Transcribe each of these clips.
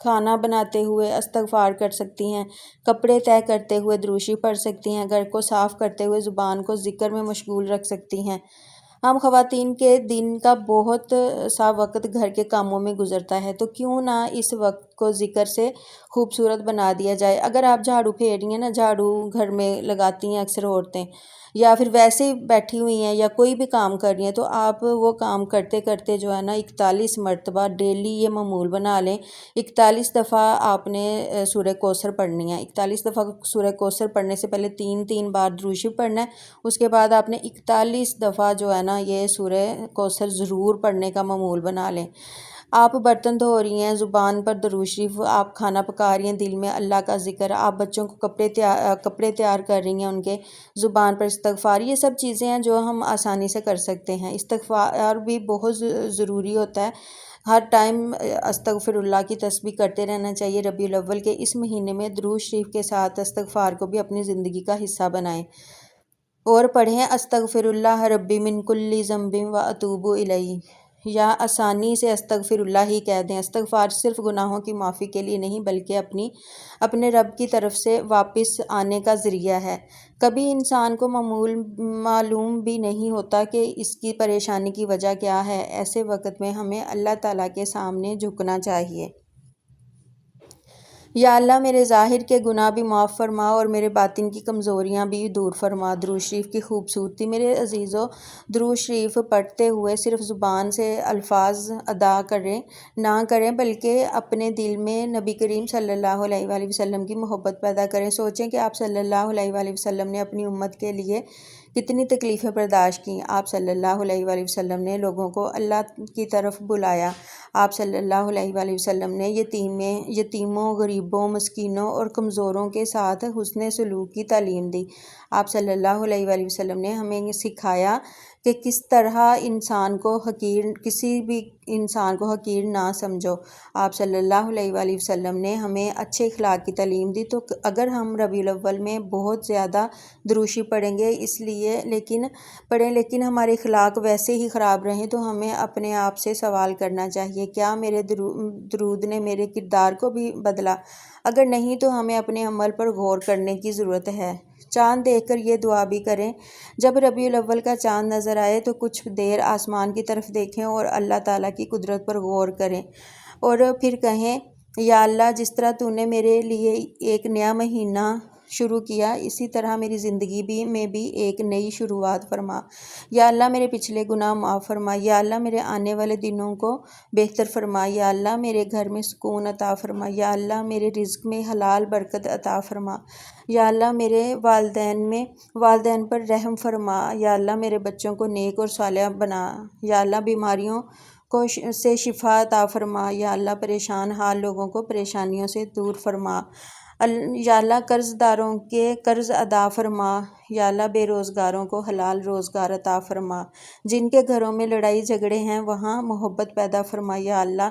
کھانا بناتے ہوئے استغفار کر سکتی ہیں، کپڑے طے کرتے ہوئے دروشی پڑھ سکتی ہیں، گھر کو صاف کرتے ہوئے زبان کو ذکر میں مشغول رکھ سکتی ہیں۔ ہم خواتین کے دن کا بہت سا وقت گھر کے کاموں میں گزرتا ہے، تو کیوں نہ اس وقت کو ذکر سے خوبصورت بنا دیا جائے۔ اگر آپ جھاڑو پھیر رہی ہیں نا، جھاڑو گھر میں لگاتی ہیں اکثر عورتیں، یا پھر ویسے ہی بیٹھی ہوئی ہیں یا کوئی بھی کام کر رہی ہیں، تو آپ وہ کام کرتے کرتے جو ہے نا 41 مرتبہ ڈیلی یہ معمول بنا لیں۔ 41 دفعہ آپ نے سورہ کوثر پڑھنی ہے۔ 41 دفعہ سورہ کوثر پڑھنے سے پہلے 3 بار دروشی پڑھنا ہے، اس کے بعد آپ نے 41 دفعہ جو ہے نا یہ سورہ کوثر ضرور پڑھنے کا معمول بنا لیں۔ آپ برتن دھو رہی ہیں، زبان پر درود شریف، آپ کھانا پکا رہی ہیں، دل میں اللہ کا ذکر، آپ بچوں کو کپڑے تیار کر رہی ہیں، ان کے زبان پر استغفار، یہ سب چیزیں ہیں جو ہم آسانی سے کر سکتے ہیں۔ استغفار بھی بہت ضروری ہوتا ہے، ہر ٹائم استغفر اللہ کی تسبیح کرتے رہنا چاہیے۔ ربیع الاول کے اس مہینے میں درود شریف کے ساتھ استغفار کو بھی اپنی زندگی کا حصہ بنائیں اور پڑھیں استغفر اللہ ربی من کل ذنب و اتوب الیہ، یا آسانی سے استغفر اللہ ہی کہہ دیں۔ استغفار صرف گناہوں کی معافی کے لیے نہیں بلکہ اپنے رب کی طرف سے واپس آنے کا ذریعہ ہے۔ کبھی انسان کو معلوم بھی نہیں ہوتا کہ اس کی پریشانی کی وجہ کیا ہے، ایسے وقت میں ہمیں اللہ تعالیٰ کے سامنے جھکنا چاہیے۔ یا اللہ میرے ظاہر کے گناہ بھی معاف فرما اور میرے باطن کی کمزوریاں بھی دور فرما۔ درود شریف کی خوبصورتی۔ میرے عزیزو، درود شریف پڑھتے ہوئے صرف زبان سے الفاظ ادا نہ کریں بلکہ اپنے دل میں نبی کریم صلی اللہ علیہ وآلہ وسلم کی محبت پیدا کریں۔ سوچیں کہ آپ صلی اللہ علیہ وآلہ وسلم نے اپنی امت کے لیے کتنی تکلیفیں برداشت کیں۔ آپ صلی اللہ علیہ وآلہ وسلم نے لوگوں کو اللہ کی طرف بلایا۔ آپ صلی اللہ علیہ وآلہ وسلم نے یتیموں، غریبوں، مسکینوں اور کمزوروں کے ساتھ حسن سلوک کی تعلیم دی۔ آپ صلی اللہ علیہ وآلہ وسلم نے ہمیں سکھایا کہ کس طرح کسی بھی انسان کو حقیر نہ سمجھو۔ آپ صلی اللہ علیہ وآلہ وسلم نے ہمیں اچھے اخلاق کی تعلیم دی۔ تو اگر ہم ربیع الاول میں بہت زیادہ دروشی پڑھیں گے لیکن ہمارے اخلاق ویسے ہی خراب رہیں، تو ہمیں اپنے آپ سے سوال کرنا چاہیے، کیا میرے درود نے میرے کردار کو بھی بدلا؟ اگر نہیں تو ہمیں اپنے عمل پر غور کرنے کی ضرورت ہے۔ چاند دیکھ کر یہ دعا بھی کریں، جب ربیع الاول کا چاند نظر آئے تو کچھ دیر آسمان کی طرف دیکھیں اور اللہ تعالیٰ کی قدرت پر غور کریں، اور پھر کہیں یا اللہ جس طرح تو نے میرے لیے ایک نیا مہینہ شروع کیا، اسی طرح میری زندگی میں بھی ایک نئی شروعات فرما۔ یا اللہ میرے پچھلے گناہ معاف فرما۔ یا اللہ میرے آنے والے دنوں کو بہتر فرما۔ یا اللہ میرے گھر میں سکون عطا فرما۔ یا اللہ میرے رزق میں حلال برکت عطا فرما۔ یا اللہ میرے والدین پر رحم فرما۔ یا اللہ میرے بچوں کو نیک اور صالح بنا۔ یا اللہ بیماریوں سے شفا عطا فرما۔ یا اللہ پریشان حال لوگوں کو پریشانیوں سے دور فرما۔ یا اللہ قرض داروں کے قرض ادا فرما۔ یا اللہ بے روزگاروں کو حلال روزگار عطا فرما۔ جن کے گھروں میں لڑائی جھگڑے ہیں وہاں محبت پیدا فرما۔ یا اللہ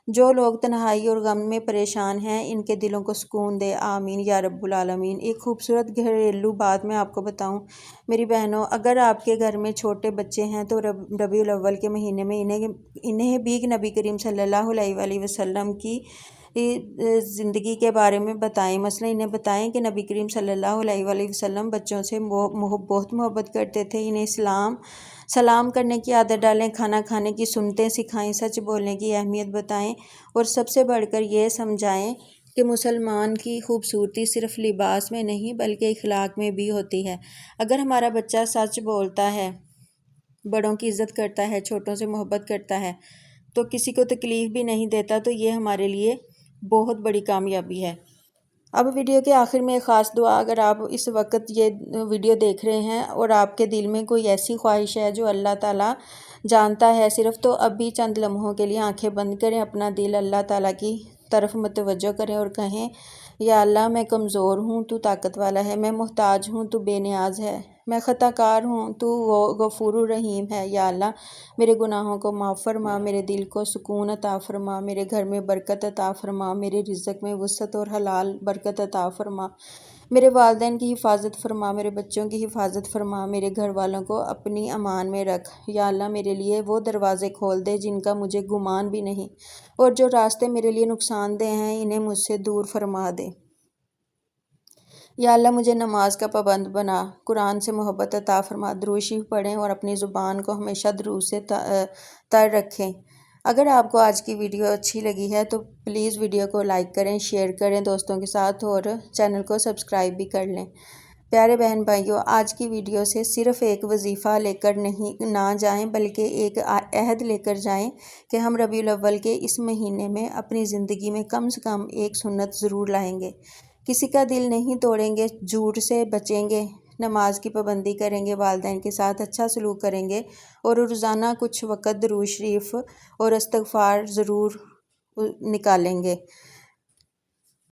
جو لوگ تنہائی اور غم میں پریشان ہیں ان کے دلوں کو سکون دے، آمین یا رب العالمین۔ ایک خوبصورت گھریلو بات میں آپ کو بتاؤں میری بہنوں، اگر آپ کے گھر میں چھوٹے بچے ہیں تو ربیع الاول کے مہینے میں انہیں بھی نبی کریم صلی اللہ علیہ وآلہ وسلم کی زندگی کے بارے میں بتائیں۔ مثلا انہیں بتائیں کہ نبی کریم صلی اللہ علیہ وآلہ وسلم بچوں سے بہت محبت کرتے تھے، انہیں سلام کرنے کی عادت ڈالیں، کھانا کھانے کی سنتیں سکھائیں، سچ بولنے کی اہمیت بتائیں، اور سب سے بڑھ کر یہ سمجھائیں کہ مسلمان کی خوبصورتی صرف لباس میں نہیں بلکہ اخلاق میں بھی ہوتی ہے۔ اگر ہمارا بچہ سچ بولتا ہے، بڑوں کی عزت کرتا ہے، چھوٹوں سے محبت کرتا ہے، تو کسی کو تکلیف بھی نہیں دیتا، تو یہ ہمارے لیے بہت بڑی کامیابی ہے۔ اب ویڈیو کے آخر میں ایک خاص دعا، اگر آپ اس وقت یہ ویڈیو دیکھ رہے ہیں اور آپ کے دل میں کوئی ایسی خواہش ہے جو اللہ تعالیٰ جانتا ہے صرف، تو اب بھی چند لمحوں کے لیے آنکھیں بند کریں، اپنا دل اللہ تعالیٰ کی طرف متوجہ کریں اور کہیں یا اللہ میں کمزور ہوں، تو طاقت والا ہے، میں محتاج ہوں، تو بے نیاز ہے، میں خطا کار ہوں، تو غفور الرحیم ہے۔ یا اللہ میرے گناہوں کو معاف فرما، میرے دل کو سکون عطا فرما، میرے گھر میں برکت عطا فرما، میرے رزق میں وسعت اور حلال برکت عطا فرما۔ میرے والدین کی حفاظت فرما، میرے بچوں کی حفاظت فرما، میرے گھر والوں کو اپنی امان میں رکھ۔ یا اللہ میرے لیے وہ دروازے کھول دے جن کا مجھے گمان بھی نہیں، اور جو راستے میرے لیے نقصان دہ ہیں انہیں مجھ سے دور فرما دے۔ یا اللہ مجھے نماز کا پابند بنا، قرآن سے محبت عطا فرما، درود شریف پڑھیں اور اپنی زبان کو ہمیشہ درود سے تر رکھیں۔ اگر آپ کو آج کی ویڈیو اچھی لگی ہے تو پلیز ویڈیو کو لائک کریں، شیئر کریں دوستوں کے ساتھ، اور چینل کو سبسکرائب بھی کر لیں۔ پیارے بہن بھائیوں، آج کی ویڈیو سے صرف ایک وظیفہ لے کر نہ جائیں، بلکہ ایک عہد لے کر جائیں کہ ہم ربیع الاول کے اس مہینے میں اپنی زندگی میں کم سے کم ایک سنت ضرور لائیں گے۔ کسی کا دل نہیں توڑیں گے، جھوٹ سے بچیں گے، نماز کی پابندی کریں گے، والدین کے ساتھ اچھا سلوک کریں گے، اور روزانہ کچھ وقت درود شریف اور استغفار ضرور نکالیں گے۔